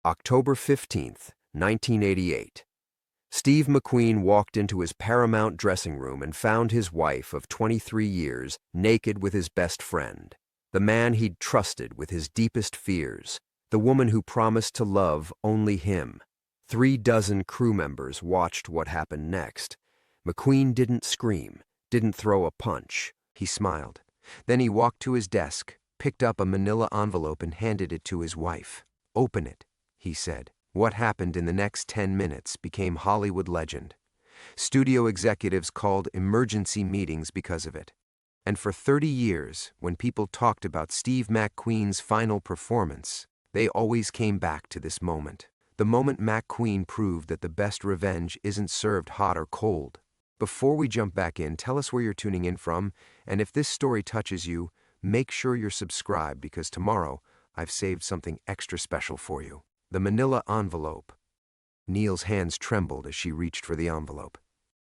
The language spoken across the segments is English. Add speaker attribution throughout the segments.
Speaker 1: October 15th, 1988. Steve McQueen walked into his Paramount dressing room and found his wife of 23 years naked with his best friend, the man he'd trusted with his deepest fears, the woman who promised to love only him. 36 crew members watched what happened next. McQueen didn't scream, didn't throw a punch. He smiled. Then he walked to his desk, picked up a manila envelope and handed it to his wife. "Open it," he said. What happened in the next 10 minutes became Hollywood legend. Studio executives called emergency meetings because of it. And for 30 years, when people talked about Steve McQueen's final performance, they always came back to this moment. The moment McQueen proved that the best revenge isn't served hot or cold. Before we jump back in, tell us where you're tuning in from, and if this story touches you, make sure you're subscribed because tomorrow I've saved something extra special for you. The manila envelope. Neil's hands trembled as she reached for the envelope.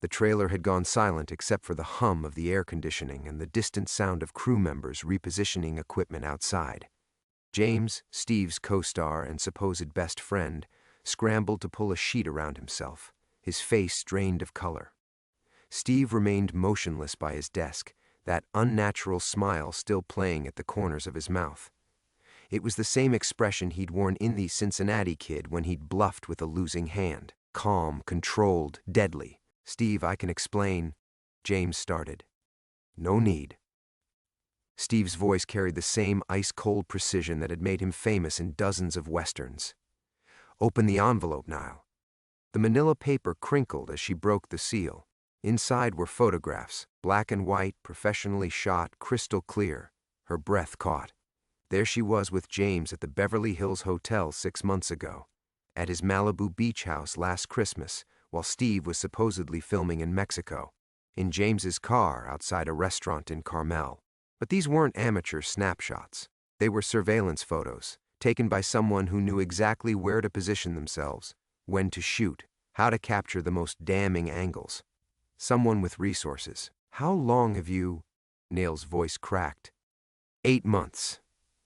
Speaker 1: The trailer had gone silent except for the hum of the air conditioning and the distant sound of crew members repositioning equipment outside. James, Steve's co-star and supposed best friend, scrambled to pull a sheet around himself, his face drained of color. Steve remained motionless by his desk, that unnatural smile still playing at the corners of his mouth. It was the same expression he'd worn in the Cincinnati Kid when he'd bluffed with a losing hand. Calm, controlled, deadly. "Steve, I can explain," James started. "No need." Steve's voice carried the same ice-cold precision that had made him famous in dozens of westerns. "Open the envelope, Niall." The manila paper crinkled as she broke the seal. Inside were photographs, black and white, professionally shot, crystal clear. Her breath caught. There she was with James at the Beverly Hills Hotel 6 months ago, at his Malibu beach house last Christmas, while Steve was supposedly filming in Mexico, in James's car outside a restaurant in Carmel. But these weren't amateur snapshots. They were surveillance photos, taken by someone who knew exactly where to position themselves, when to shoot, how to capture the most damning angles. Someone with resources. "How long have you—" Neil's voice cracked. 8 months.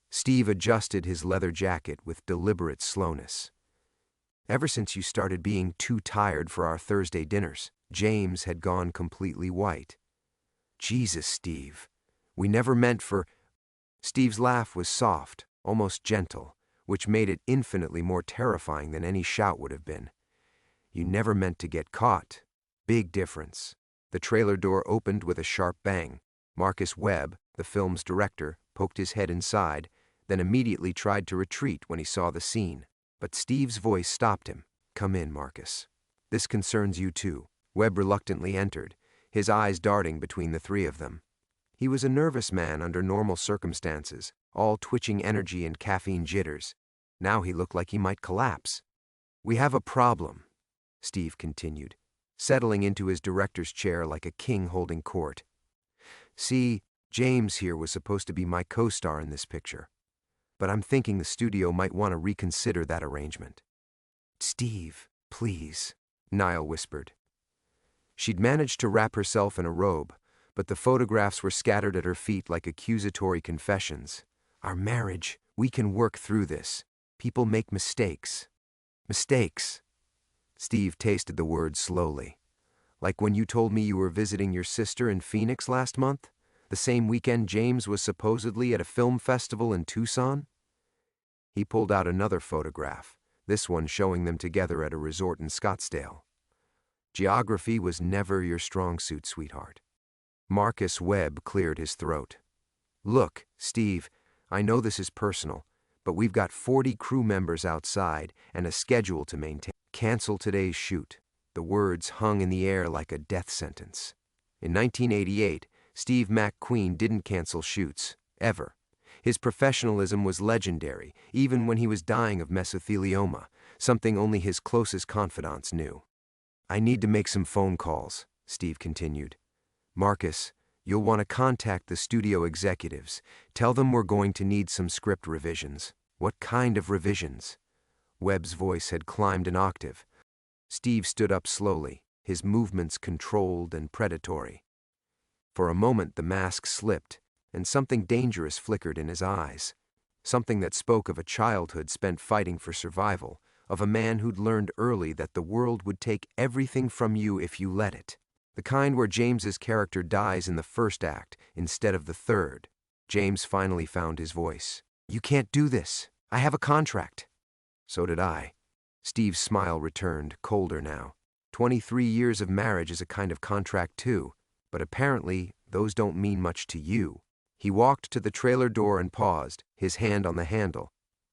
Speaker 1: Steve adjusted his leather jacket with deliberate slowness. "Ever since you started being too tired for our Thursday dinners." James had gone completely white. "Jesus, Steve. We never meant for—" Steve's laugh was soft, almost gentle, which made it infinitely more terrifying than any shout would have been. "You never meant to get caught. Big difference." The trailer door opened with a sharp bang. Marcus Webb, the film's director, poked his head inside, then immediately tried to retreat when he saw the scene. But Steve's voice stopped him. "Come in, Marcus. This concerns you too." Webb reluctantly entered, his eyes darting between the three of them. He was a nervous man under normal circumstances, all twitching energy and caffeine jitters. Now he looked like he might collapse. "We have a problem," Steve continued, settling into his director's chair like a king holding court. "See, James here was supposed to be my co-star in this picture, but I'm thinking the studio might want to reconsider that arrangement." "Steve, please," Niall whispered. She'd managed to wrap herself in a robe, but the photographs were scattered at her feet like accusatory confessions. "Our marriage, we can work through this. People make mistakes." "Mistakes." Steve tasted the word slowly. "Like when you told me you were visiting your sister in Phoenix last month? The same weekend James was supposedly at a film festival in Tucson?" He pulled out another photograph, this one showing them together at a resort in Scottsdale. "Geography was never your strong suit, sweetheart." Marcus Webb cleared his throat. "Look, Steve, I know this is personal, but we've got 40 crew members outside and a schedule to maintain. Cancel today's shoot." The words hung in the air like a death sentence. In 1988, Steve McQueen didn't cancel shoots, ever. His professionalism was legendary, even when he was dying of mesothelioma, something only his closest confidants knew. "I need to make some phone calls," Steve continued. "Marcus, you'll want to contact the studio executives. Tell them we're going to need some script revisions." "What kind of revisions?" Webb's voice had climbed an octave. Steve stood up slowly, his movements controlled and predatory. For a moment the mask slipped, and something dangerous flickered in his eyes. something that spoke of a childhood spent fighting for survival, of a man who'd learned early that the world would take everything from you if you let it. The kind where James's character dies in the first act instead of the third. James finally found his voice. "You can't do this. I have a contract." So did I. Steve's smile returned, colder now. 23 years of marriage is a kind of contract too, but apparently those don't mean much to you. He walked to the trailer door and paused, his hand on the handle.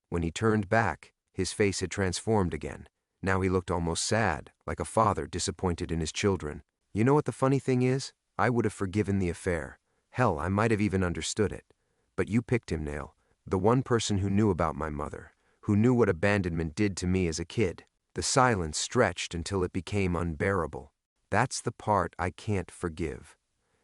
Speaker 1: When he turned back, his face had transformed again. Now he looked almost sad, like a father disappointed in his children. You know what the funny thing is? I would have forgiven the affair. Hell, I might have even understood it. But you picked him, Nail. The one person who knew about my mother, who knew what abandonment did to me as a kid. The silence stretched until it became unbearable. That's the part I can't forgive.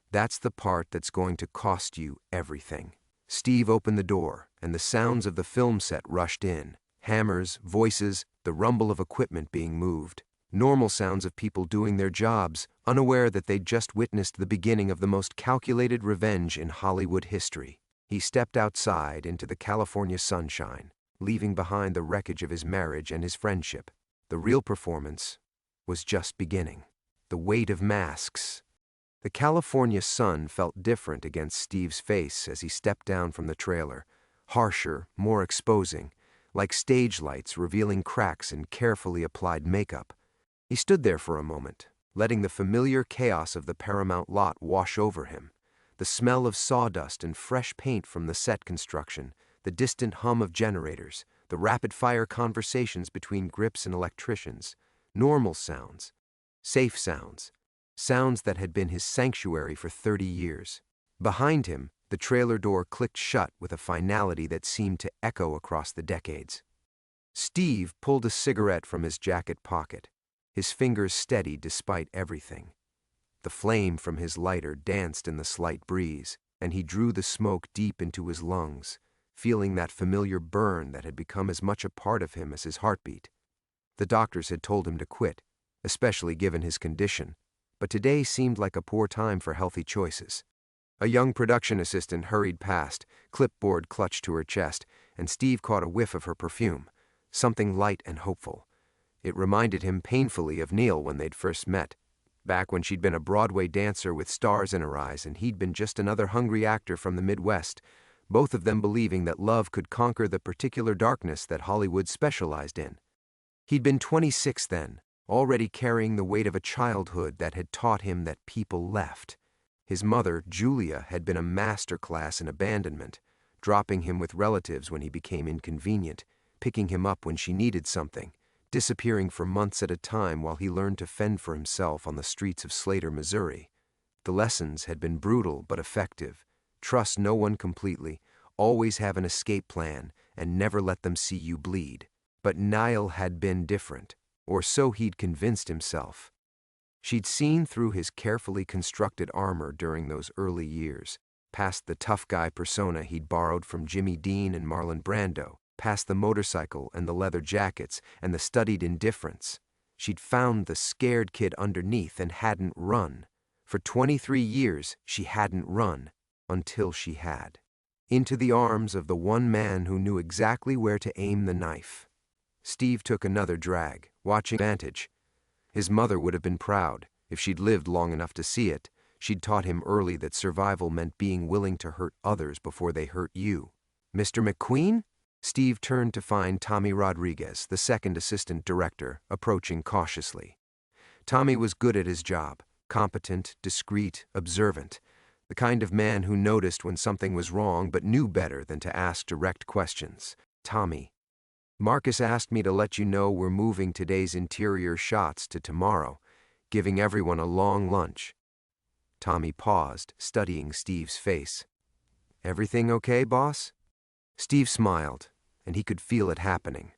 Speaker 1: That's the part that's going to cost you everything. Steve opened the door, and the sounds of the film set rushed in. Hammers, voices, the rumble of equipment being moved. Normal sounds of people doing their jobs, unaware that they'd just witnessed the beginning of the most calculated revenge in Hollywood history. He stepped outside into the California sunshine, leaving behind the wreckage of his marriage and his friendship. The real performance was just beginning. The weight of masks. The California sun felt different against Steve's face as he stepped down from the trailer, harsher, more exposing, like stage lights revealing cracks in carefully applied makeup. He stood there for a moment, letting the familiar chaos of the Paramount lot wash over him. The smell of sawdust and fresh paint from the set construction, the distant hum of generators, the rapid-fire conversations between grips and electricians, normal sounds, safe sounds, sounds that had been his sanctuary for 30 years. Behind him, the trailer door clicked shut with a finality that seemed to echo across the decades. Steve pulled a cigarette from his jacket pocket, his fingers steady despite everything. The flame from his lighter danced in the slight breeze, and he drew the smoke deep into his lungs, feeling that familiar burn that had become as much a part of him as his heartbeat. The doctors had told him to quit, especially given his condition, but today seemed like a poor time for healthy choices. A young production assistant hurried past, clipboard clutched to her chest, and Steve caught a whiff of her perfume, something light and hopeful. It reminded him painfully of Neil when they'd first met, back when she'd been a Broadway dancer with stars in her eyes and he'd been just another hungry actor from the Midwest, both of them believing that love could conquer the particular darkness that Hollywood specialized in. He'd been 26 then, already carrying the weight of a childhood that had taught him that people left. His mother, Julia, had been a master class in abandonment, dropping him with relatives when he became inconvenient, picking him up when she needed something, disappearing for months at a time while he learned to fend for himself on the streets of Slater, Missouri. The lessons had been brutal but effective. Trust no one completely, always have an escape plan, and never let them see you bleed. But Niall had been different, or so he'd convinced himself. She'd seen through his carefully constructed armor during those early years, past the tough guy persona he'd borrowed from Jimmy Dean and Marlon Brando, past the motorcycle and the leather jackets and the studied indifference. She'd found the scared kid underneath and hadn't run. For 23 years, she hadn't run, until she had. Into the arms of the one man who knew exactly where to aim the knife. Steve took another drag, watching Vantage. His mother would have been proud, if she'd lived long enough to see it. She'd taught him early that survival meant being willing to hurt others before they hurt you. "Mr. McQueen?" Steve turned to find Tommy Rodriguez, the second assistant director, approaching cautiously. Tommy was good at his job, competent, discreet, observant, the kind of man who noticed when something was wrong but knew better than to ask direct questions. "Tommy, Marcus asked me to let you know we're moving today's interior shots to tomorrow, giving everyone a long lunch." Tommy paused, studying Steve's face. "Everything okay, boss?" Steve smiled, and he could feel it happening.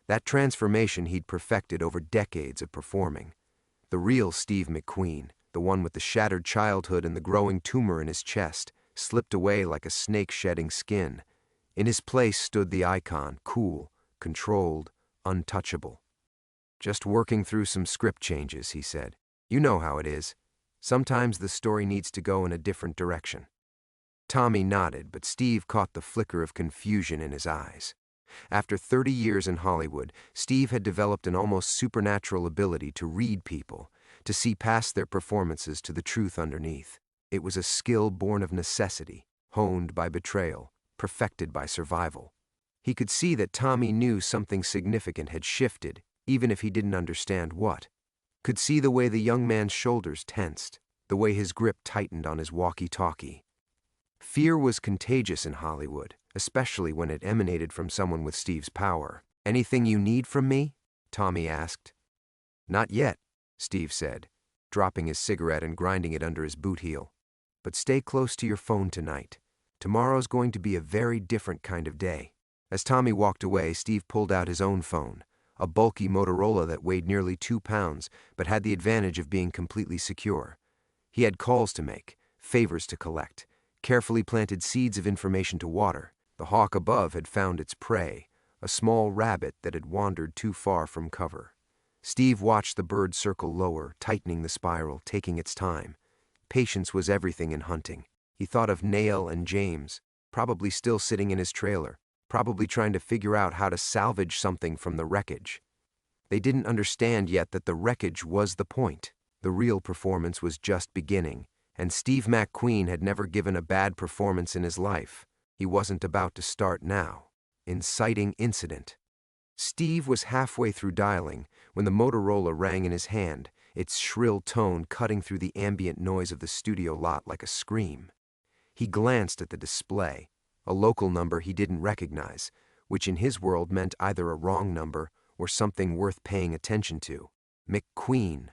Speaker 1: That transformation he'd perfected over decades of performing. The real Steve McQueen, the one with the shattered childhood and the growing tumor in his chest, slipped away like a snake shedding skin. In his place stood the icon, cool, controlled, untouchable. "Just working through some script changes," he said. "You know how it is. Sometimes the story needs to go in a different direction." Tommy nodded, but Steve caught the flicker of confusion in his eyes. After 30 years in Hollywood, Steve had developed an almost supernatural ability to read people, to see past their performances to the truth underneath. It was a skill born of necessity, honed by betrayal, perfected by survival. He could see that Tommy knew something significant had shifted, even if he didn't understand what. Could see the way the young man's shoulders tensed, the way his grip tightened on his walkie-talkie. Fear was contagious in Hollywood, especially when it emanated from someone with Steve's power. "Anything you need from me?" Tommy asked. "Not yet," Steve said, dropping his cigarette and grinding it under his boot heel. "But stay close to your phone tonight. Tomorrow's going to be a very different kind of day." As Tommy walked away, Steve pulled out his own phone, a bulky Motorola that weighed nearly 2 pounds, but had the advantage of being completely secure. He had calls to make, favors to collect, carefully planted seeds of information to water. The hawk above had found its prey, a small rabbit that had wandered too far from cover. Steve watched the bird circle lower, tightening the spiral, taking its time. Patience was everything in hunting. He thought of Nail and James, probably still sitting in his trailer, probably trying to figure out how to salvage something from the wreckage. They didn't understand yet that the wreckage was the point. The real performance was just beginning, and Steve McQueen had never given a bad performance in his life. He wasn't about to start now. Inciting incident. Steve was halfway through dialing when the Motorola rang in his hand, its shrill tone cutting through the ambient noise of the studio lot like a scream. He glanced at the display, a local number he didn't recognize, which in his world meant either a wrong number or something worth paying attention to. McQueen.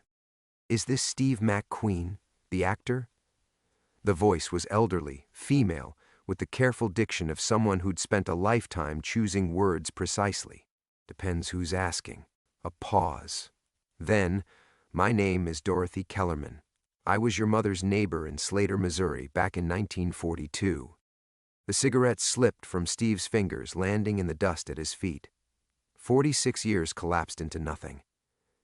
Speaker 1: "Is this Steve McQueen, the actor?" The voice was elderly, female, with the careful diction of someone who'd spent a lifetime choosing words precisely. "Depends who's asking." A pause. Then, "My name is Dorothy Kellerman. I was your mother's neighbor in Slater, Missouri, back in 1942. The cigarette slipped from Steve's fingers, landing in the dust at his feet. 46 years collapsed into nothing.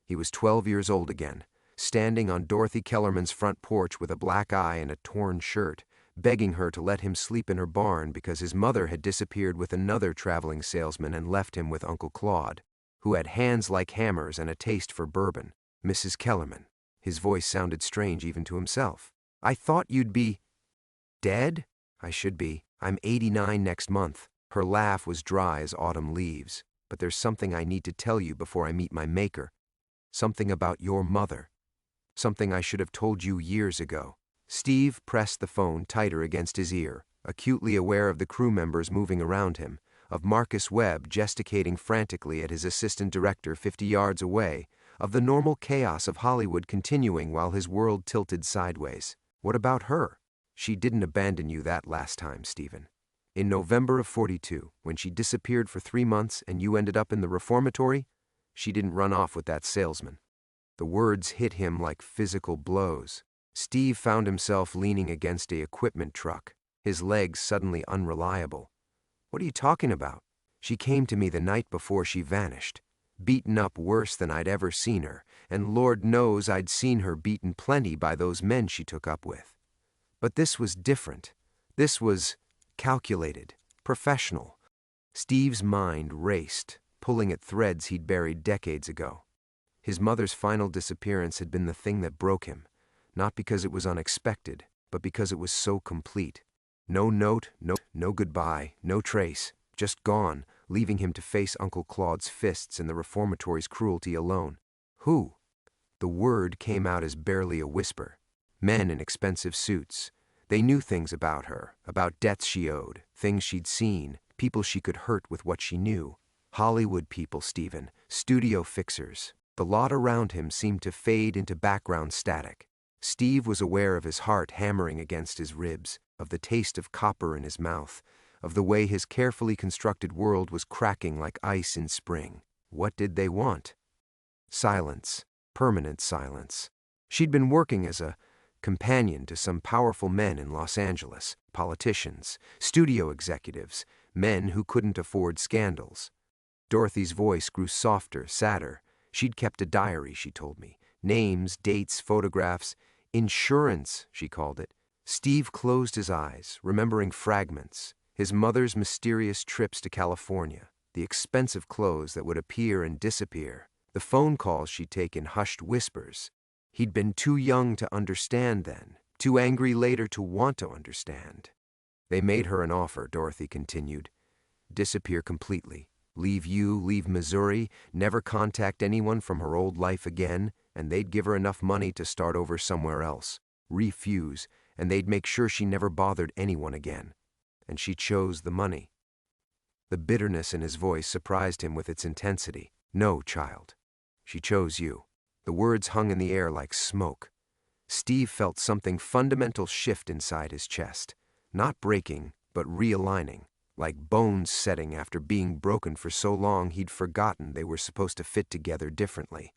Speaker 1: He was 12 years old again, standing on Dorothy Kellerman's front porch with a black eye and a torn shirt, begging her to let him sleep in her barn because his mother had disappeared with another traveling salesman and left him with Uncle Claude, who had hands like hammers and a taste for bourbon. "Mrs. Kellerman." His voice sounded strange even to himself. "I thought you'd be dead?" "I should be. I'm 89 next month." Her laugh was dry as autumn leaves. "But there's something I need to tell you before I meet my maker. Something about your mother. Something I should have told you years ago." Steve pressed the phone tighter against his ear, acutely aware of the crew members moving around him, of Marcus Webb gesticulating frantically at his assistant director 50 yards away, of the normal chaos of Hollywood continuing while his world tilted sideways. "What about her?" "She didn't abandon you that last time, Stephen. In November of 42, when she disappeared for 3 months and you ended up in the reformatory, she didn't run off with that salesman." The words hit him like physical blows. Steve found himself leaning against a equipment truck, his legs suddenly unreliable. "What are you talking about?" "She came to me the night before she vanished, beaten up worse than I'd ever seen her, and Lord knows I'd seen her beaten plenty by those men she took up with. But this was different. This was calculated, professional." Steve's mind raced, pulling at threads he'd buried decades ago. His mother's final disappearance had been the thing that broke him, not because it was unexpected, but because it was so complete. No note, no goodbye, no trace, just gone, leaving him to face Uncle Claude's fists and the reformatory's cruelty alone. "Who?" The word came out as barely a whisper. Men in expensive suits. They knew things about her, about debts she owed, things she'd seen, people she could hurt with what she knew. Hollywood people, Stephen, studio fixers. The lot around him seemed to fade into background static. Steve was aware of his heart hammering against his ribs, of the taste of copper in his mouth, of the way his carefully constructed world was cracking like ice in spring. What did they want? Silence, permanent silence. She'd been working as a companion to some powerful men in Los Angeles, politicians, studio executives, men who couldn't afford scandals. Dorothy's voice grew softer, sadder. She'd kept a diary, she told me. Names, dates, photographs. Insurance, she called it. Steve closed his eyes, remembering fragments, his mother's mysterious trips to California, the expensive clothes that would appear and disappear, the phone calls she'd take in hushed whispers. He'd been too young to understand then, too angry later to want to understand. They made her an offer, Dorothy continued. Disappear completely. Leave Missouri, never contact anyone from her old life again, and they'd give her enough money to start over somewhere else. Refuse, and they'd make sure she never bothered anyone again. And she chose the money. The bitterness in his voice surprised him with its intensity. No, child. She chose you. The words hung in the air like smoke. Steve felt something fundamental shift inside his chest. Not breaking, but realigning. Like bones setting after being broken for so long he'd forgotten they were supposed to fit together differently.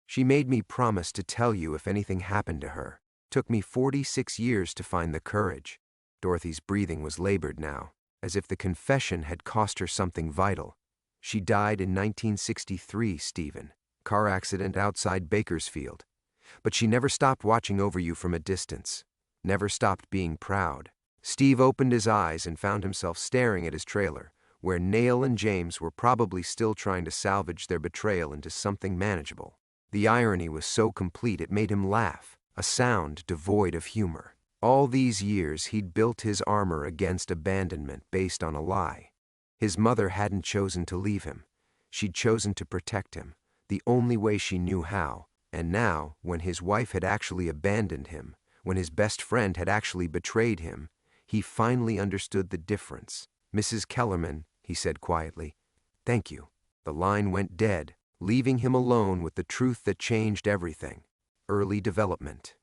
Speaker 1: She made me promise to tell you if anything happened to her. Took me 46 years to find the courage. Dorothy's breathing was labored now, as if the confession had cost her something vital. She died in 1963, Stephen. Car accident outside Bakersfield. But she never stopped watching over you from a distance. Never stopped being proud. Steve opened his eyes and found himself staring at his trailer, where Neil and James were probably still trying to salvage their betrayal into something manageable. The irony was so complete it made him laugh, a sound devoid of humor. All these years he'd built his armor against abandonment based on a lie. His mother hadn't chosen to leave him. She'd chosen to protect him, the only way she knew how. And now, when his wife had actually abandoned him, when his best friend had actually betrayed him, he finally understood the difference. Mrs. Kellerman, he said quietly, thank you. The line went dead, leaving him alone with the truth that changed everything. Early development.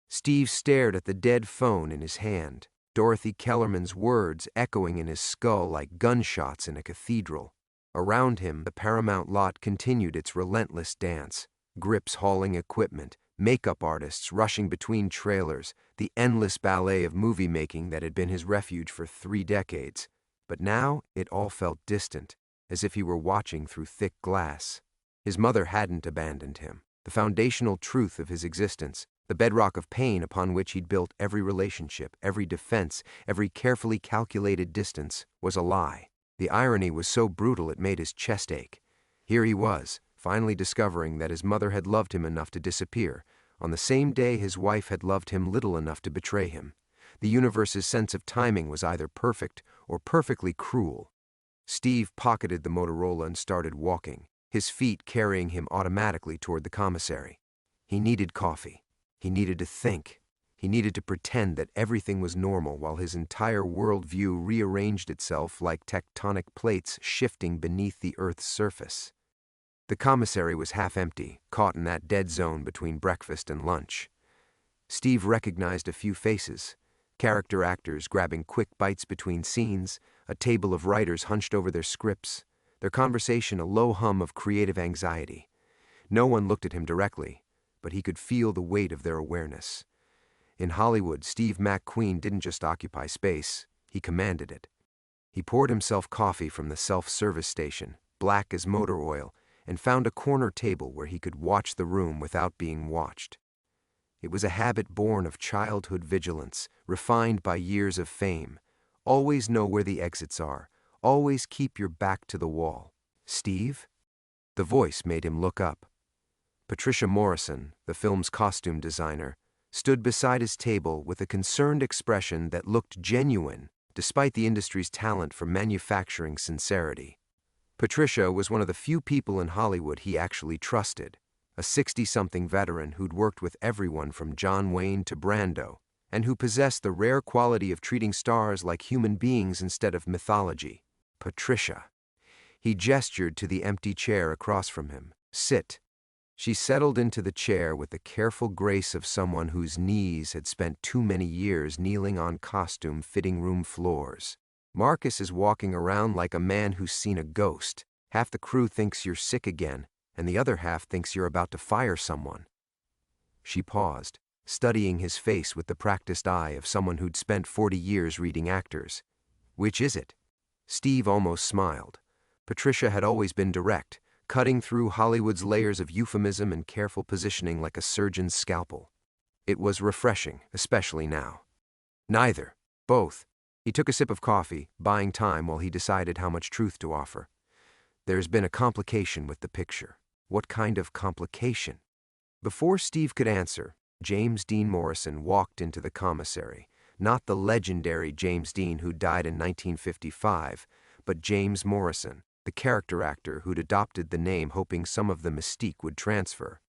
Speaker 1: Steve stared at the dead phone in his hand, Dorothy Kellerman's words echoing in his skull like gunshots in a cathedral. Around him, the Paramount lot continued its relentless dance. Grips hauling equipment, makeup artists rushing between trailers, the endless ballet of movie-making that had been his refuge for 3 decades. But now it all felt distant, as if he were watching through thick glass. His mother hadn't abandoned him. The foundational truth of his existence, the bedrock of pain upon which he'd built every relationship, every defense, every carefully calculated distance, was a lie. The irony was so brutal it made his chest ache. Here he was, finally discovering that his mother had loved him enough to disappear, on the same day his wife had loved him little enough to betray him. The universe's sense of timing was either perfect or perfectly cruel. Steve pocketed the Motorola and started walking, his feet carrying him automatically toward the commissary. He needed coffee. He needed to think. He needed to pretend that everything was normal while his entire worldview rearranged itself like tectonic plates shifting beneath the Earth's surface. The commissary was half empty, caught in that dead zone between breakfast and lunch. Steve recognized a few faces, character actors grabbing quick bites between scenes, a table of writers hunched over their scripts, their conversation a low hum of creative anxiety. No one looked at him directly, but he could feel the weight of their awareness. In Hollywood, Steve McQueen didn't just occupy space, he commanded it. He poured himself coffee from the self-service station, black as motor oil, and found a corner table where he could watch the room without being watched. It was a habit born of childhood vigilance, refined by years of fame. Always know where the exits are. Always keep your back to the wall. Steve? The voice made him look up. Patricia Morrison, the film's costume designer, stood beside his table with a concerned expression that looked genuine, despite the industry's talent for manufacturing sincerity. Patricia was one of the few people in Hollywood he actually trusted, a 60-something veteran who'd worked with everyone from John Wayne to Brando, and who possessed the rare quality of treating stars like human beings instead of mythology. Patricia. He gestured to the empty chair across from him. Sit. She settled into the chair with the careful grace of someone whose knees had spent too many years kneeling on costume fitting room floors. Marcus is walking around like a man who's seen a ghost. Half the crew thinks you're sick again, and the other half thinks you're about to fire someone. She paused, studying his face with the practiced eye of someone who'd spent 40 years reading actors. Which is it? Steve almost smiled. Patricia had always been direct, cutting through Hollywood's layers of euphemism and careful positioning like a surgeon's scalpel. It was refreshing, especially now. Neither. Both. He took a sip of coffee, buying time while he decided how much truth to offer. There's been a complication with the picture. What kind of complication? Before Steve could answer, James Dean Morrison walked into the commissary. Not the legendary James Dean who died in 1955, but James Morrison, the character actor who'd adopted the name hoping some of the mystique would transfer.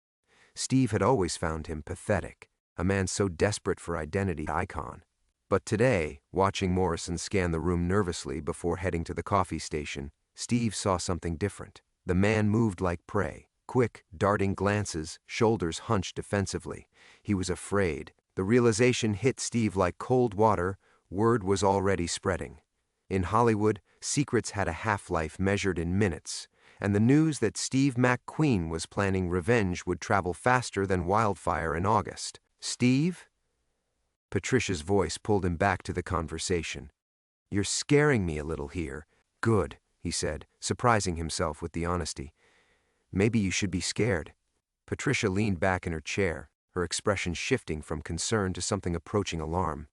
Speaker 1: Steve had always found him pathetic, a man so desperate for identity icon. But today, watching Morrison scan the room nervously before heading to the coffee station, Steve saw something different. The man moved like prey, quick, darting glances, shoulders hunched defensively. He was afraid. The realization hit Steve like cold water. Word was already spreading. In Hollywood, secrets had a half-life measured in minutes, and the news that Steve McQueen was planning revenge would travel faster than wildfire in August. Steve? Patricia's voice pulled him back to the conversation. You're scaring me a little here. Good, he said, surprising himself with the honesty. Maybe you should be scared. Patricia leaned back in her chair, her expression shifting from concern to something approaching alarm.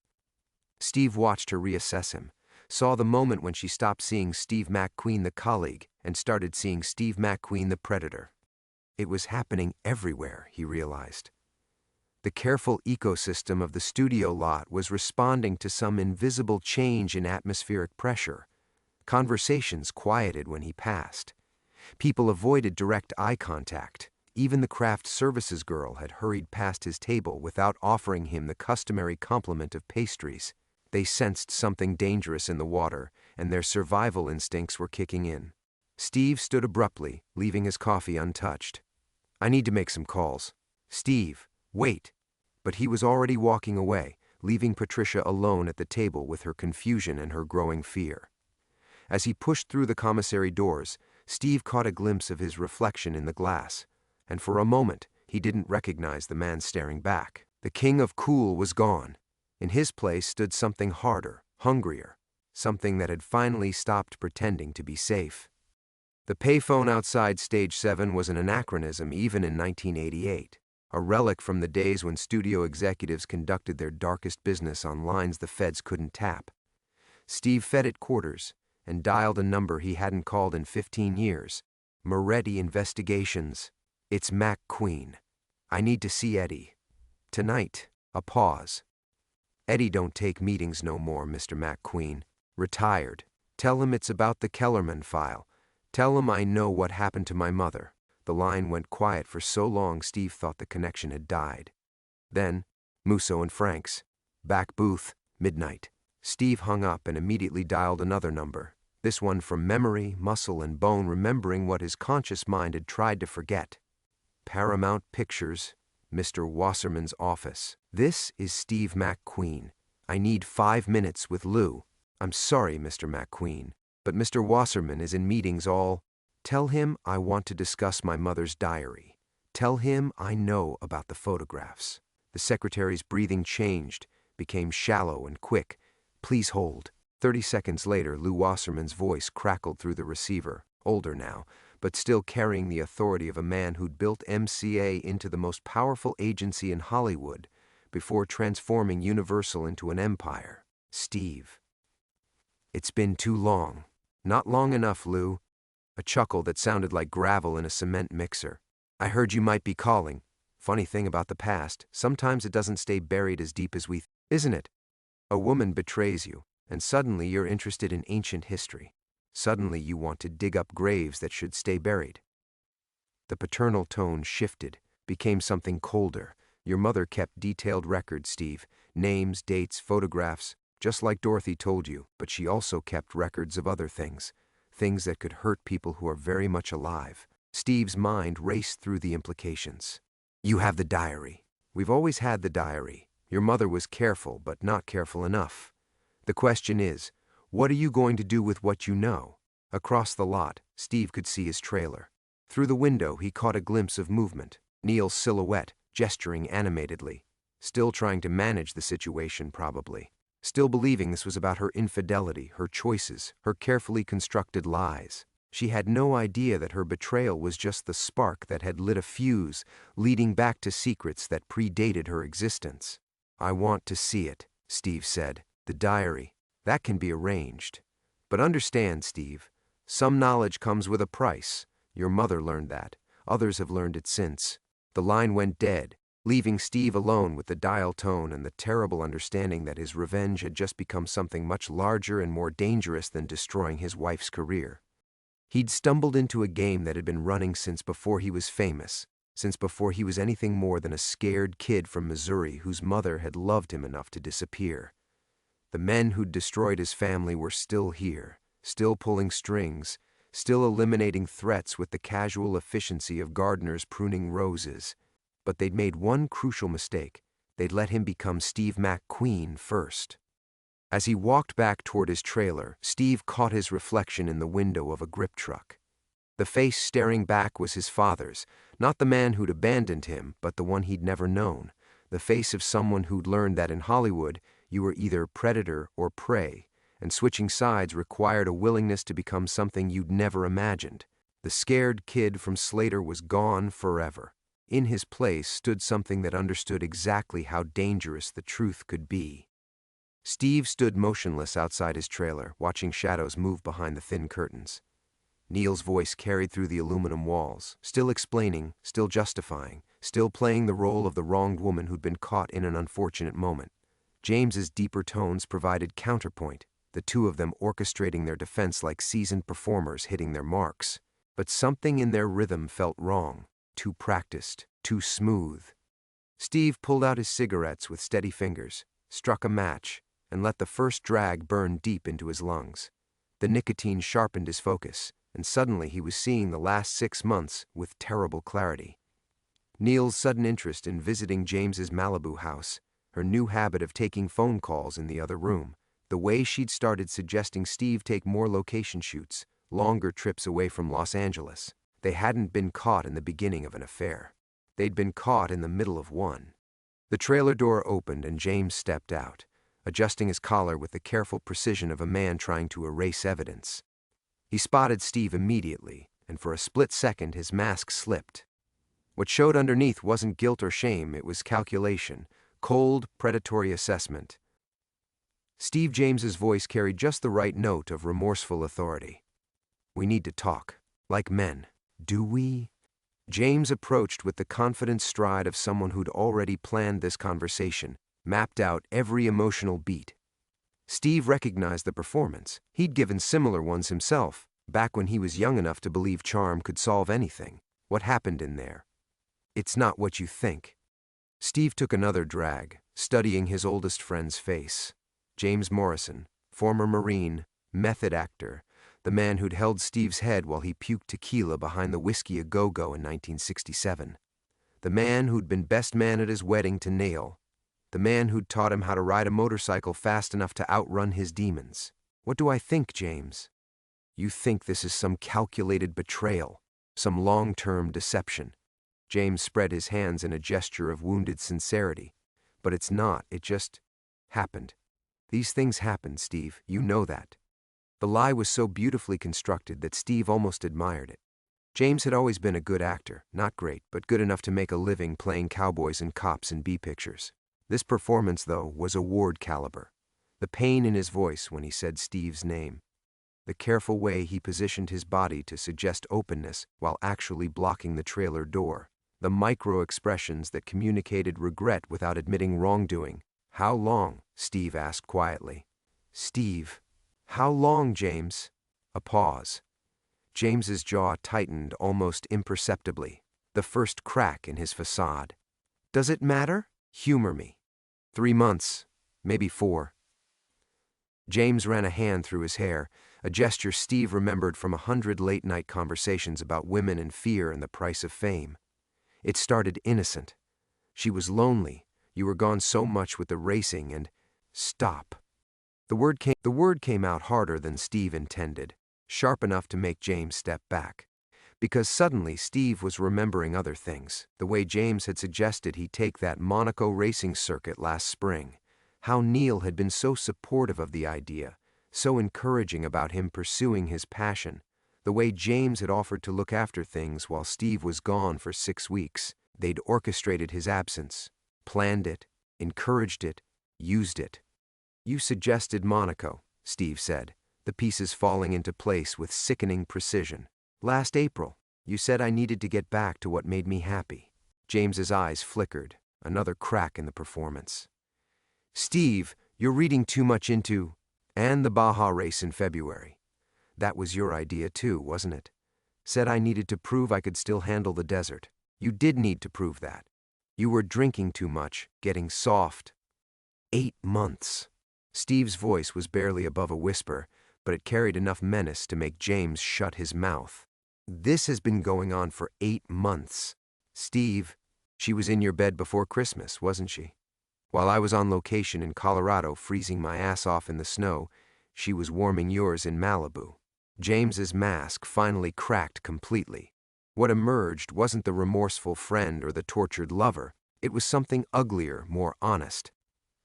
Speaker 1: Steve watched her reassess him, saw the moment when she stopped seeing Steve McQueen the colleague and started seeing Steve McQueen the predator. It was happening everywhere, he realized. The careful ecosystem of the studio lot was responding to some invisible change in atmospheric pressure. Conversations quieted when he passed. People avoided direct eye contact. Even the craft services girl had hurried past his table without offering him the customary compliment of pastries. They sensed something dangerous in the water, and their survival instincts were kicking in. Steve stood abruptly, leaving his coffee untouched. I need to make some calls. Steve, wait. But he was already walking away, leaving Patricia alone at the table with her confusion and her growing fear. As he pushed through the commissary doors, Steve caught a glimpse of his reflection in the glass, and for a moment he didn't recognize the man staring back. The king of cool was gone. In his place stood something harder, hungrier, something that had finally stopped pretending to be safe. The payphone outside Stage 7 was an anachronism even in 1988, a relic from the days when studio executives conducted their darkest business on lines the feds couldn't tap. Steve fed it quarters and dialed a number he hadn't called in 15 years. Moretti Investigations. It's McQueen. I need to see Eddie. Tonight. A pause. Eddie don't take meetings no more, Mr. McQueen. Retired. Tell him it's about the Kellerman file. Tell him I know what happened to my mother. The line went quiet for so long Steve thought the connection had died. Then, Musso and Frank's. Back booth, midnight. Steve hung up and immediately dialed another number. This one from memory, muscle, and bone, remembering what his conscious mind had tried to forget. Paramount Pictures, Mr. Wasserman's office. This is Steve McQueen. I need 5 minutes with Lou. I'm sorry, Mr. McQueen, but Mr. Wasserman is in meetings all. Tell him I want to discuss my mother's diary. Tell him I know about the photographs. The secretary's breathing changed, became shallow and quick. Please hold. 30 seconds later, Lou Wasserman's voice crackled through the receiver, older now, but still carrying the authority of a man who'd built MCA into the most powerful agency in Hollywood before transforming Universal into an empire. Steve. It's been too long. Not long enough, Lou. A chuckle that sounded like gravel in a cement mixer. I heard you might be calling. Funny thing about the past, sometimes it doesn't stay buried as deep as we isn't it? A woman betrays you, and suddenly you're interested in ancient history. Suddenly you want to dig up graves that should stay buried. The paternal tone shifted, became something colder. Your mother kept detailed records, Steve. Names, dates, photographs, just like Dorothy told you, but she also kept records of other things. Things that could hurt people who are very much alive. Steve's mind raced through the implications. You have the diary. We've always had the diary. Your mother was careful, but not careful enough. The question is, what are you going to do with what you know? Across the lot, Steve could see his trailer. Through the window, he caught a glimpse of movement. Neil's silhouette, gesturing animatedly. Still trying to manage the situation, probably. Still believing this was about her infidelity, her choices, her carefully constructed lies. She had no idea that her betrayal was just the spark that had lit a fuse, leading back to secrets that predated her existence. I want to see it, Steve said. "The diary. That can be arranged. But understand, Steve, some knowledge comes with a price. Your mother learned that. Others have learned it since." The line went dead, leaving Steve alone with the dial tone and the terrible understanding that his revenge had just become something much larger and more dangerous than destroying his wife's career. He'd stumbled into a game that had been running since before he was famous, since before he was anything more than a scared kid from Missouri whose mother had loved him enough to disappear. The men who'd destroyed his family were still here, still pulling strings, still eliminating threats with the casual efficiency of gardeners pruning roses. But they'd made one crucial mistake. They'd let him become Steve McQueen first. As he walked back toward his trailer, Steve caught his reflection in the window of a grip truck. The face staring back was his father's, not the man who'd abandoned him, but the one he'd never known, the face of someone who'd learned that in Hollywood, you were either predator or prey, and switching sides required a willingness to become something you'd never imagined. The scared kid from Slater was gone forever. In his place stood something that understood exactly how dangerous the truth could be. Steve stood motionless outside his trailer, watching shadows move behind the thin curtains. Neil's voice carried through the aluminum walls, still explaining, still justifying, still playing the role of the wronged woman who'd been caught in an unfortunate moment. James's deeper tones provided counterpoint, the two of them orchestrating their defense like seasoned performers hitting their marks. But something in their rhythm felt wrong, too practiced, too smooth. Steve pulled out his cigarettes with steady fingers, struck a match, and let the first drag burn deep into his lungs. The nicotine sharpened his focus, and suddenly he was seeing the last 6 months with terrible clarity. Neil's sudden interest in visiting James's Malibu house, her new habit of taking phone calls in the other room, the way she'd started suggesting Steve take more location shoots, longer trips away from Los Angeles. They hadn't been caught in the beginning of an affair. They'd been caught in the middle of one. The trailer door opened and James stepped out, adjusting his collar with the careful precision of a man trying to erase evidence. He spotted Steve immediately, and for a split second his mask slipped. What showed underneath wasn't guilt or shame, it was calculation, cold, predatory assessment. Steve James's voice carried just the right note of remorseful authority. "We need to talk, like men." "Do we?" James approached with the confident stride of someone who'd already planned this conversation, mapped out every emotional beat. Steve recognized the performance. He'd given similar ones himself, back when he was young enough to believe charm could solve anything. What happened in there? "It's not what you think." Steve took another drag, studying his oldest friend's face. James Morrison, former Marine, method actor, the man who'd held Steve's head while he puked tequila behind the Whiskey A Go-Go in 1967. The man who'd been best man at his wedding to Nail. The man who'd taught him how to ride a motorcycle fast enough to outrun his demons. "What do I think, James?" "You think this is some calculated betrayal, some long-term deception." James spread his hands in a gesture of wounded sincerity. "But it's not, it just happened. These things happen, Steve, you know that." The lie was so beautifully constructed that Steve almost admired it. James had always been a good actor, not great, but good enough to make a living playing cowboys and cops in B-pictures. This performance, though, was award caliber. The pain in his voice when he said Steve's name. The careful way he positioned his body to suggest openness while actually blocking the trailer door. The micro-expressions that communicated regret without admitting wrongdoing. "How long?" Steve asked quietly. "Steve." "How long, James?" A pause. James's jaw tightened almost imperceptibly, the first crack in his facade. "Does it matter? Humor me." 3 months, maybe 4. James ran a hand through his hair, a gesture Steve remembered from 100 late-night conversations about women and fear and the price of fame. It started innocent. "She was lonely. You were gone so much with the racing and—" "Stop." The word came out harder than Steve intended, sharp enough to make James step back. Because suddenly Steve was remembering other things, the way James had suggested he take that Monaco racing circuit last spring, how Neil had been so supportive of the idea, so encouraging about him pursuing his passion, the way James had offered to look after things while Steve was gone for 6 weeks. They'd orchestrated his absence, planned it, encouraged it, used it. You suggested Monaco, Steve said, the pieces falling into place with sickening precision. Last April, you said I needed to get back to what made me happy. James's eyes flickered, another crack in the performance. Steve, you're reading too much into... And the Baja race in February. That was your idea too, wasn't it? Said I needed to prove I could still handle the desert. You did need to prove that. You were drinking too much, getting soft. 8 months. Steve's voice was barely above a whisper, but it carried enough menace to make James shut his mouth. This has been going on for 8 months. Steve, she was in your bed before Christmas, wasn't she? While I was on location in Colorado freezing my ass off in the snow, she was warming yours in Malibu. James's mask finally cracked completely. What emerged wasn't the remorseful friend or the tortured lover. It was something uglier, more honest.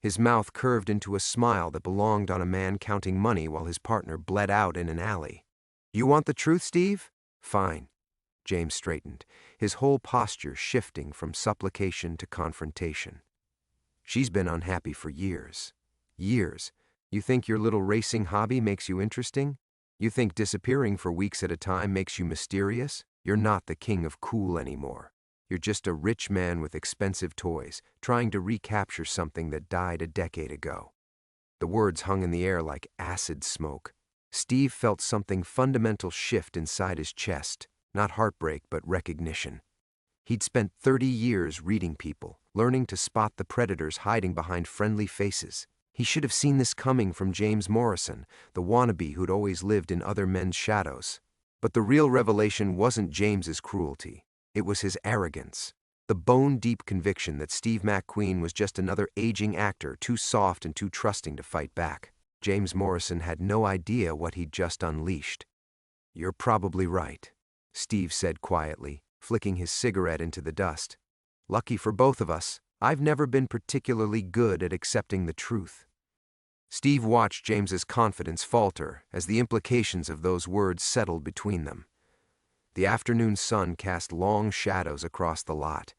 Speaker 1: His mouth curved into a smile that belonged on a man counting money while his partner bled out in an alley. You want the truth, Steve? Fine. James straightened, his whole posture shifting from supplication to confrontation. She's been unhappy for years. Years. You think your little racing hobby makes you interesting? You think disappearing for weeks at a time makes you mysterious? You're not the king of cool anymore. You're just a rich man with expensive toys, trying to recapture something that died a decade ago. The words hung in the air like acid smoke. Steve felt something fundamental shift inside his chest, not heartbreak but recognition. He'd spent 30 years reading people, learning to spot the predators hiding behind friendly faces. He should have seen this coming from James Morrison, the wannabe who'd always lived in other men's shadows. But the real revelation wasn't James's cruelty. It was his arrogance. The bone-deep conviction that Steve McQueen was just another aging actor, too soft and too trusting to fight back. James Morrison had no idea what he'd just unleashed. You're probably right, Steve said quietly, flicking his cigarette into the dust. Lucky for both of us, I've never been particularly good at accepting the truth. Steve watched James's confidence falter as the implications of those words settled between them. The afternoon sun cast long shadows across the lot,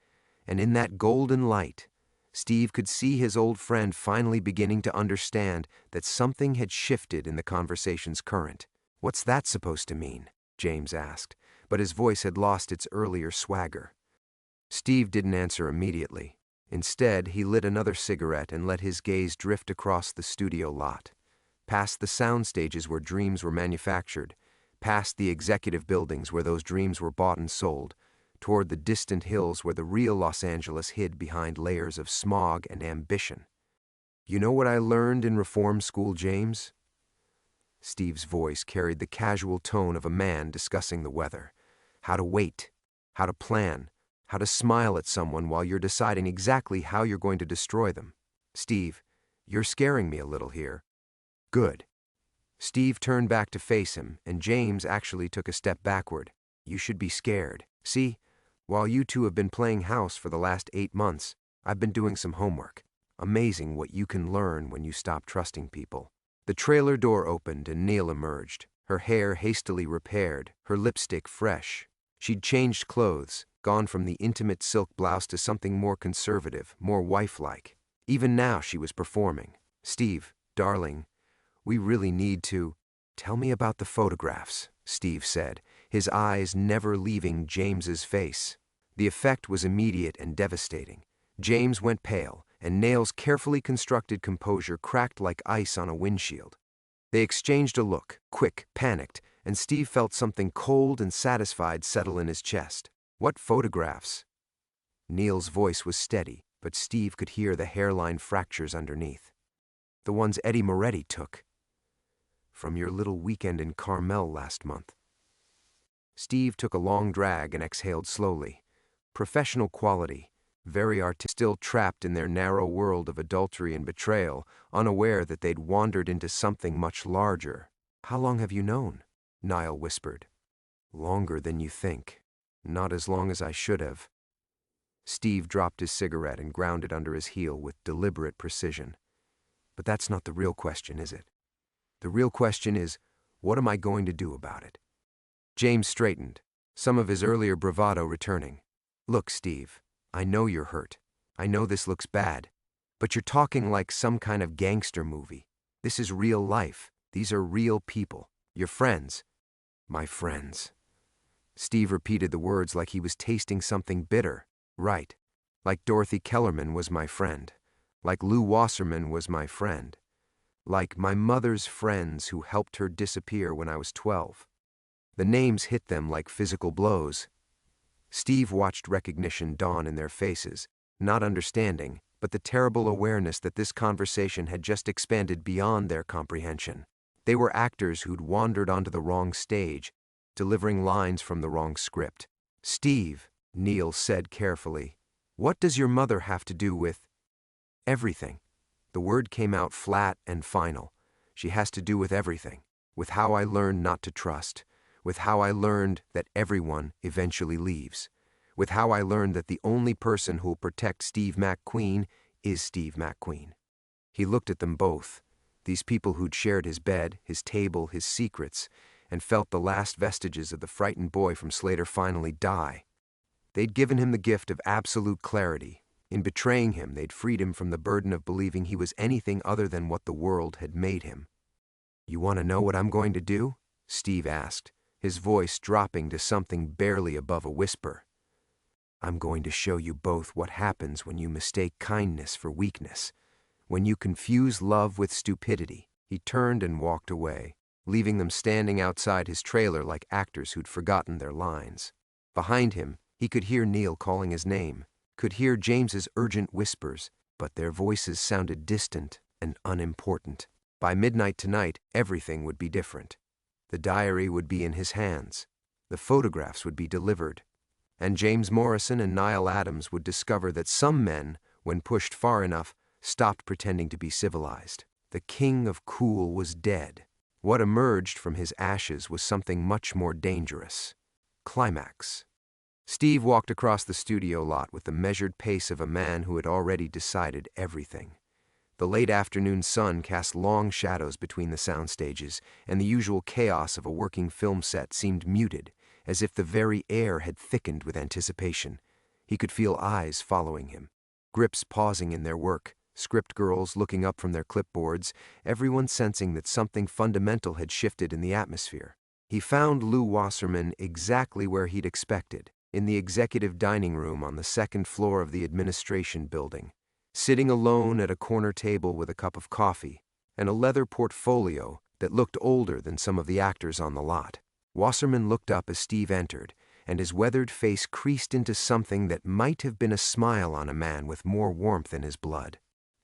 Speaker 1: and in that golden light, Steve could see his old friend finally beginning to understand that something had shifted in the conversation's current. What's that supposed to mean? James asked, but his voice had lost its earlier swagger. Steve didn't answer immediately. Instead, he lit another cigarette and let his gaze drift across the studio lot, past the sound stages where dreams were manufactured, past the executive buildings where those dreams were bought and sold, toward the distant hills where the real Los Angeles hid behind layers of smog and ambition. You know what I learned in reform school, James? Steve's voice carried the casual tone of a man discussing the weather. How to wait, how to plan, how to smile at someone while you're deciding exactly how you're going to destroy them. Steve, you're scaring me a little here. Good. Steve turned back to face him, and James actually took a step backward. You should be scared. See, while you two have been playing house for the last 8 months, I've been doing some homework. Amazing what you can learn when you stop trusting people. The trailer door opened and Neil emerged, her hair hastily repaired, her lipstick fresh. She'd changed clothes, gone from the intimate silk blouse to something more conservative, more wife-like. Even now she was performing. Steve, darling, we really need to... Tell me about the photographs, Steve said, his eyes never leaving James's face. The effect was immediate and devastating. James went pale, and Neil's carefully constructed composure cracked like ice on a windshield. They exchanged a look, quick, panicked, and Steve felt something cold and satisfied settle in his chest. What photographs? Neil's voice was steady, but Steve could hear the hairline fractures underneath. The ones Eddie Moretti took. From your little weekend in Carmel last month. Steve took a long drag and exhaled slowly. Professional quality, very artistic, still trapped in their narrow world of adultery and betrayal, unaware that they'd wandered into something much larger. How long have you known? Niall whispered. Longer than you think. Not as long as I should have. Steve dropped his cigarette and ground it under his heel with deliberate precision. But that's not the real question, is it? The real question is, what am I going to do about it? James straightened, some of his earlier bravado returning. Look, Steve, I know you're hurt. I know this looks bad. But you're talking like some kind of gangster movie. This is real life. These are real people. Your friends. My friends. Steve repeated the words like he was tasting something bitter. Right. Like Dorothy Kellerman was my friend. Like Lou Wasserman was my friend. Like my mother's friends who helped her disappear when I was 12. The names hit them like physical blows. Steve watched recognition dawn in their faces, not understanding, but the terrible awareness that this conversation had just expanded beyond their comprehension. They were actors who'd wandered onto the wrong stage, delivering lines from the wrong script. Steve, Neil said carefully, what does your mother have to do with everything? The word came out flat and final. She has to do with everything. With how I learned not to trust. With how I learned that everyone eventually leaves. With how I learned that the only person who'll protect Steve McQueen is Steve McQueen. He looked at them both, these people who'd shared his bed, his table, his secrets, and felt the last vestiges of the frightened boy from Slater finally die. They'd given him the gift of absolute clarity. In betraying him, they'd freed him from the burden of believing he was anything other than what the world had made him. You want to know what I'm going to do? Steve asked, his voice dropping to something barely above a whisper. I'm going to show you both what happens when you mistake kindness for weakness, when you confuse love with stupidity. He turned and walked away, leaving them standing outside his trailer like actors who'd forgotten their lines. Behind him, he could hear Neil calling his name, could hear James's urgent whispers, but their voices sounded distant and unimportant. By midnight tonight, everything would be different. The diary would be in his hands. The photographs would be delivered. And James Morrison and Niall Adams would discover that some men, when pushed far enough, stopped pretending to be civilized. The king of cool was dead. What emerged from his ashes was something much more dangerous. Climax. Steve walked across the studio lot with the measured pace of a man who had already decided everything. The late afternoon sun cast long shadows between the sound stages, and the usual chaos of a working film set seemed muted, as if the very air had thickened with anticipation. He could feel eyes following him, grips pausing in their work, script girls looking up from their clipboards, everyone sensing that something fundamental had shifted in the atmosphere. He found Lou Wasserman exactly where he'd expected, in the executive dining room on the second floor of the administration building, sitting alone at a corner table with a cup of coffee and a leather portfolio that looked older than some of the actors on the lot. Wasserman looked up as Steve entered, and his weathered face creased into something that might have been a smile on a man with more warmth in his blood.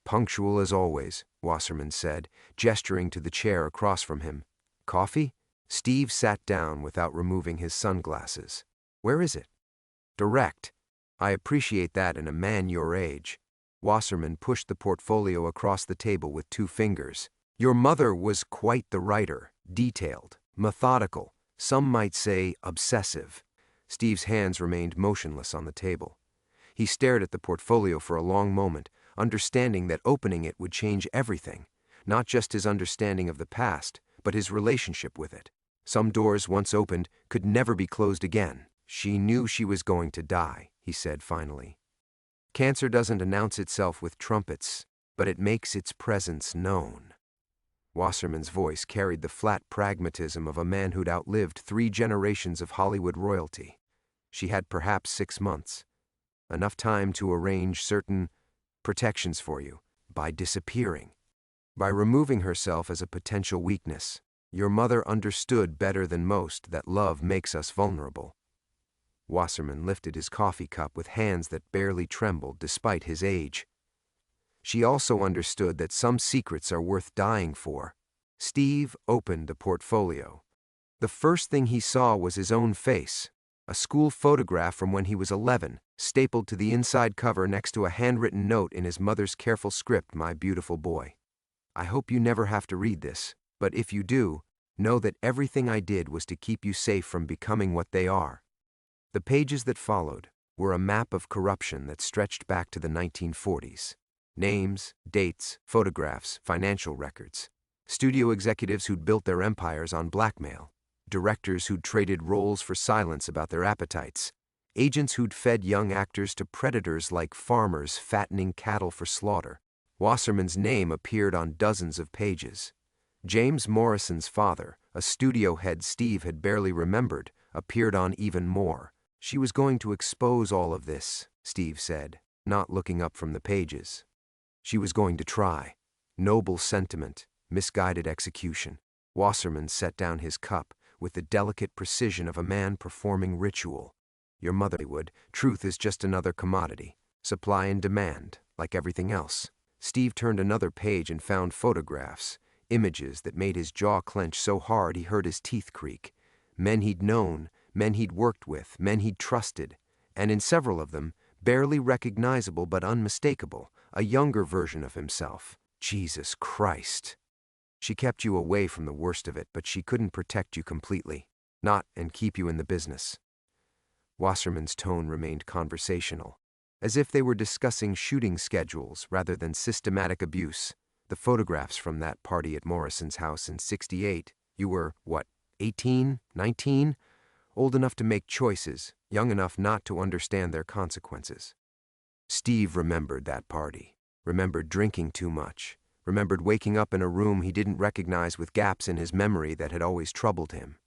Speaker 1: Punctual as always, Wasserman said, gesturing to the chair across from him. Coffee? Steve sat down without removing his sunglasses. Where is it? Direct. I appreciate that in a man your age. Wasserman pushed the portfolio across the table with 2 fingers. Your mother was quite the writer, detailed, methodical, some might say obsessive. Steve's hands remained motionless on the table. He stared at the portfolio for a long moment, understanding that opening it would change everything, not just his understanding of the past, but his relationship with it. Some doors, once opened, could never be closed again. She knew she was going to die, he said finally. Cancer doesn't announce itself with trumpets, but it makes its presence known. Wasserman's voice carried the flat pragmatism of a man who'd outlived 3 generations of Hollywood royalty. She had perhaps 6 months. Enough time to arrange certain protections for you, by disappearing, by removing herself as a potential weakness. Your mother understood better than most that love makes us vulnerable. Wasserman lifted his coffee cup with hands that barely trembled despite his age. She also understood that some secrets are worth dying for. Steve opened the portfolio. The first thing he saw was his own face, a school photograph from when he was 11, stapled to the inside cover next to a handwritten note in his mother's careful script, "My beautiful boy. I hope you never have to read this, but if you do, know that everything I did was to keep you safe from becoming what they are." The pages that followed were a map of corruption that stretched back to the 1940s. Names, dates, photographs, financial records. Studio executives who'd built their empires on blackmail. Directors who'd traded roles for silence about their appetites. Agents who'd fed young actors to predators like farmers fattening cattle for slaughter. Wasserman's name appeared on dozens of pages. James Morrison's father, a studio head Steve had barely remembered, appeared on even more. She was going to expose all of this, Steve said, not looking up from the pages. She was going to try. Noble sentiment, misguided execution. Wasserman set down his cup with the delicate precision of a man performing ritual. Your mother would. Truth is just another commodity. Supply and demand, like everything else. Steve turned another page and found photographs, images that made his jaw clench so hard he heard his teeth creak. Men he'd known, men he'd worked with, men he'd trusted, and in several of them, barely recognizable but unmistakable, a younger version of himself. Jesus Christ. She kept you away from the worst of it, but she couldn't protect you completely. Not and keep you in the business. Wasserman's tone remained conversational, as if they were discussing shooting schedules rather than systematic abuse. The photographs from that party at Morrison's house in '68, you were, what, 18, 19? Old enough to make choices, young enough not to understand their consequences. Steve remembered that party, remembered drinking too much, remembered waking up in a room he didn't recognize with gaps in his memory that had always troubled him.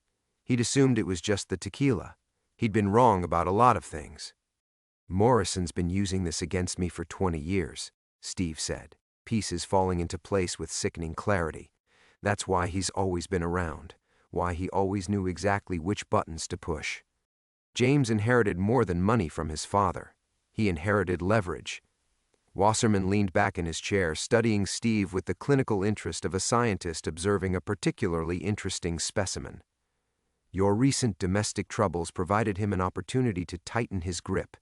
Speaker 1: He'd assumed it was just the tequila. He'd been wrong about a lot of things. Morrison's been using this against me for 20 years, Steve said, pieces falling into place with sickening clarity. That's why he's always been around, why he always knew exactly which buttons to push. James inherited more than money from his father. He inherited leverage. Wasserman leaned back in his chair, studying Steve with the clinical interest of a scientist observing a particularly interesting specimen. Your recent domestic troubles provided him an opportunity to tighten his grip.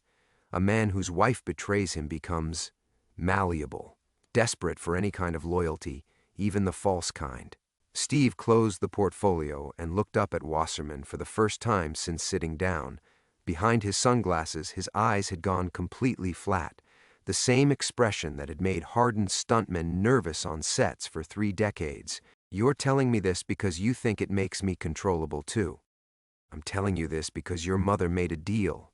Speaker 1: A man whose wife betrays him becomes malleable, desperate for any kind of loyalty, even the false kind. Steve closed the portfolio and looked up at Wasserman for the first time since sitting down. Behind his sunglasses, his eyes had gone completely flat, the same expression that had made hardened stuntmen nervous on sets for 3 decades. You're telling me this because you think it makes me controllable too. I'm telling you this because your mother made a deal.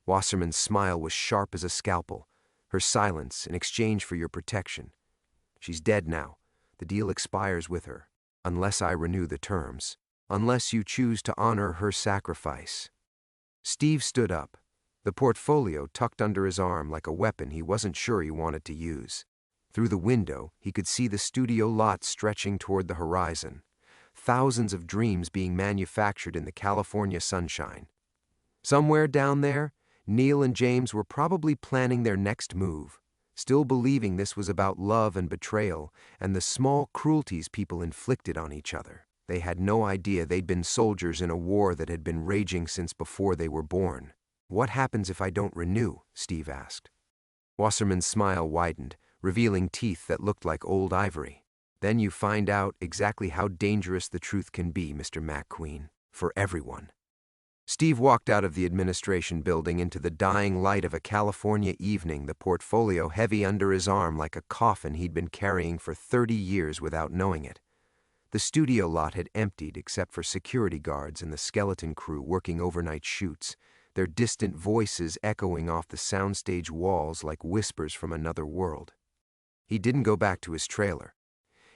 Speaker 1: Wasserman's smile was sharp as a scalpel, her silence in exchange for your protection. She's dead now. The deal expires with her, unless I renew the terms, unless you choose to honor her sacrifice. Steve stood up, the portfolio tucked under his arm like a weapon he wasn't sure he wanted to use. Through the window, he could see the studio lot stretching toward the horizon, thousands of dreams being manufactured in the California sunshine. Somewhere down there, Neil and James were probably planning their next move, still believing this was about love and betrayal and the small cruelties people inflicted on each other. They had no idea they'd been soldiers in a war that had been raging since before they were born. What happens if I don't renew? Steve asked. Wasserman's smile widened, revealing teeth that looked like old ivory. Then you find out exactly how dangerous the truth can be, Mr. McQueen, for everyone. Steve walked out of the administration building into the dying light of a California evening, the portfolio heavy under his arm like a coffin he'd been carrying for 30 years without knowing it. The studio lot had emptied except for security guards and the skeleton crew working overnight shoots, their distant voices echoing off the soundstage walls like whispers from another world. He didn't go back to his trailer.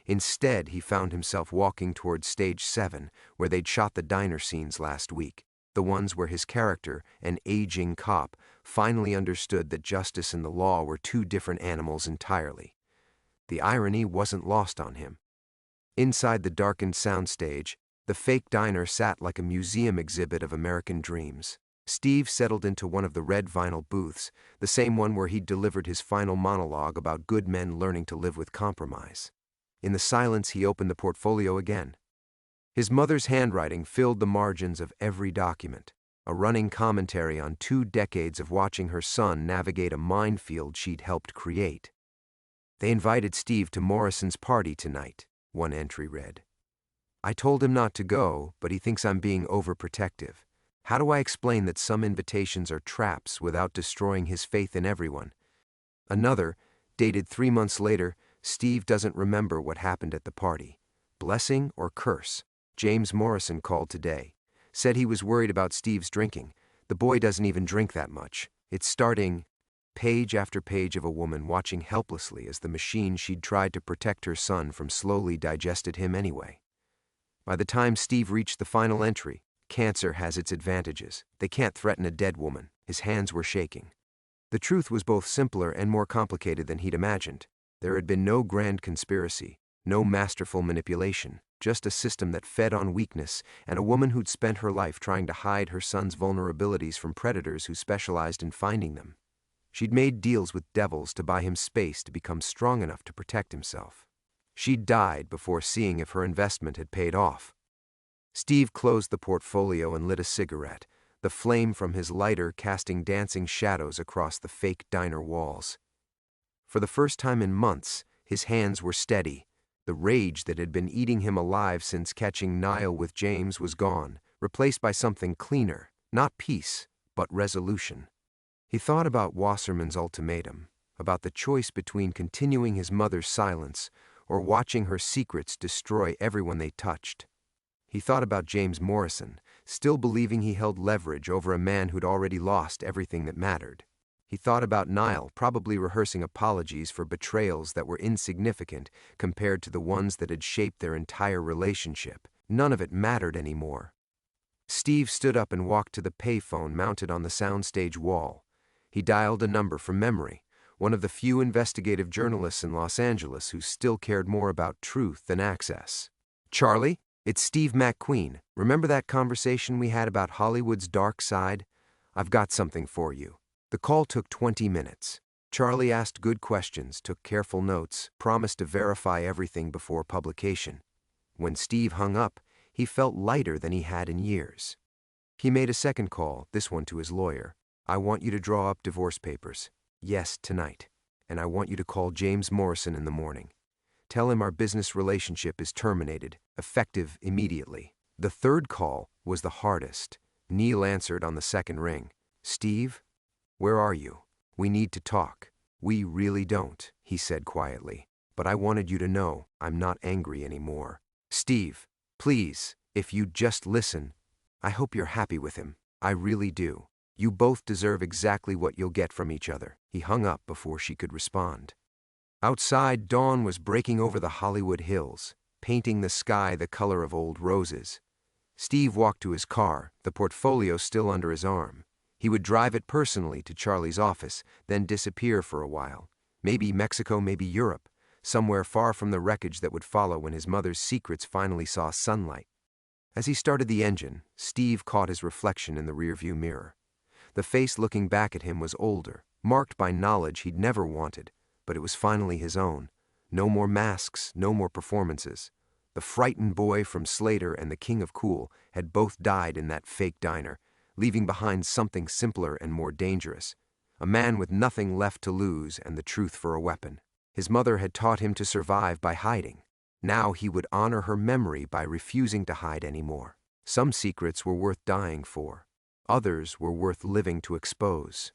Speaker 1: Instead, he found himself walking towards Stage 7, where they'd shot the diner scenes last week. The ones where his character, an aging cop, finally understood that justice and the law were 2 different animals entirely. The irony wasn't lost on him. Inside the darkened soundstage, the fake diner sat like a museum exhibit of American dreams. Steve settled into one of the red vinyl booths, the same one where he'd delivered his final monologue about good men learning to live with compromise. In the silence, he opened the portfolio again. His mother's handwriting filled the margins of every document, a running commentary on 2 decades of watching her son navigate a minefield she'd helped create. They invited Steve to Morrison's party tonight, one entry read. I told him not to go, but he thinks I'm being overprotective. How do I explain that some invitations are traps without destroying his faith in everyone? Another, dated 3 months later, Steve doesn't remember what happened at the party. Blessing or curse? James Morrison called today. Said he was worried about Steve's drinking. The boy doesn't even drink that much. It's starting. page after page of a woman watching helplessly as the machine she'd tried to protect her son from slowly digested him anyway. By the time Steve reached the final entry, cancer has its advantages. They can't threaten a dead woman. His hands were shaking. The truth was both simpler and more complicated than he'd imagined. There had been no grand conspiracy, no masterful manipulation, just a system that fed on weakness and a woman who'd spent her life trying to hide her son's vulnerabilities from predators who specialized in finding them. She'd made deals with devils to buy him space to become strong enough to protect himself. She'd died before seeing if her investment had paid off. Steve closed the portfolio and lit a cigarette, the flame from his lighter casting dancing shadows across the fake diner walls. For the first time in months, his hands were steady. The rage that had been eating him alive since catching Niall with James was gone, replaced by something cleaner, not peace, but resolution. He thought about Wasserman's ultimatum, about the choice between continuing his mother's silence or watching her secrets destroy everyone they touched. He thought about James Morrison, still believing he held leverage over a man who'd already lost everything that mattered. He thought about Niall, probably rehearsing apologies for betrayals that were insignificant compared to the ones that had shaped their entire relationship. None of it mattered anymore. Steve stood up and walked to the payphone mounted on the soundstage wall. He dialed a number from memory, one of the few investigative journalists in Los Angeles who still cared more about truth than access. "Charlie, it's Steve McQueen. Remember that conversation we had about Hollywood's dark side? I've got something for you." The call took 20 minutes. Charlie asked good questions, took careful notes, promised to verify everything before publication. When Steve hung up, he felt lighter than he had in years. He made a second call, this one to his lawyer. "I want you to draw up divorce papers. Yes, tonight. And I want you to call James Morrison in the morning. Tell him our business relationship is terminated, effective immediately." The third call was the hardest. Neil answered on the second ring. "Steve? Where are you? We need to talk." "We really don't," he said quietly. "But I wanted you to know I'm not angry anymore." "Steve, please, if you'd just listen. I hope you're happy with him. I really do. You both deserve exactly what you'll get from each other." He hung up before she could respond. Outside, dawn was breaking over the Hollywood hills, painting the sky the color of old roses. Steve walked to his car, the portfolio still under his arm. He would drive it personally to Charlie's office, then disappear for a while. Maybe Mexico, maybe Europe, somewhere far from the wreckage that would follow when his mother's secrets finally saw sunlight. As he started the engine, Steve caught his reflection in the rearview mirror. The face looking back at him was older, marked by knowledge he'd never wanted, but it was finally his own. No more masks, no more performances. The frightened boy from Slater and the King of Cool had both died in that fake diner, leaving behind something simpler and more dangerous. A man with nothing left to lose and the truth for a weapon. His mother had taught him to survive by hiding. Now he would honor her memory by refusing to hide anymore. Some secrets were worth dying for. Others were worth living to expose.